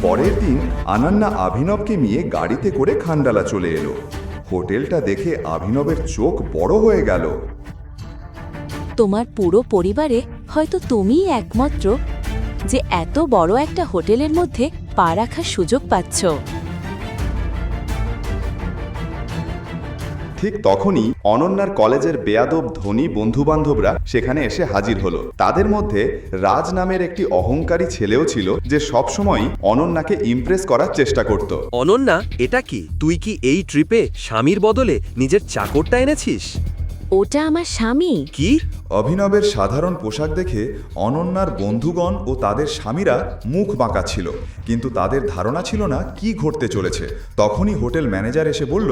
পরের দিন আনান্না অভিনবকে নিয়ে গাড়িতে করে খান্ডালা চলে এলো। হোটেলটা দেখে অভিনবের চোখ বড় হয়ে গেল। তোমার পুরো পরিবারে হয়তো তুমিই একমাত্র যে এত বড় একটা হোটেলের মধ্যে পা রাখার সুযোগ পাচ্ছ। ঠিক তখনই অনন্যার কলেজের বেয়াদব ধনী বন্ধুবান্ধবরা সেখানে এসে হাজির হলো। তাদের মধ্যে রাজ নামের একটি অহংকারী ছেলেও ছিল, যে সবসময় অনন্যাকে ইমপ্রেস করার চেষ্টা করত। অনন্যা, এটা কি? তুই কি এই ট্রিপে স্বামীর বদলে নিজের চাকরটা এনেছিস? ওটা আমার স্বামী। কি? অভিনবের সাধারণ পোশাক দেখে অনন্যার বন্ধুগণ ও তাদের স্বামীরা মুখ বাঁকা ছিল, কিন্তু তাদের ধারণা ছিল না কি ঘটতে চলেছে। তখনই হোটেল ম্যানেজার এসে বলল,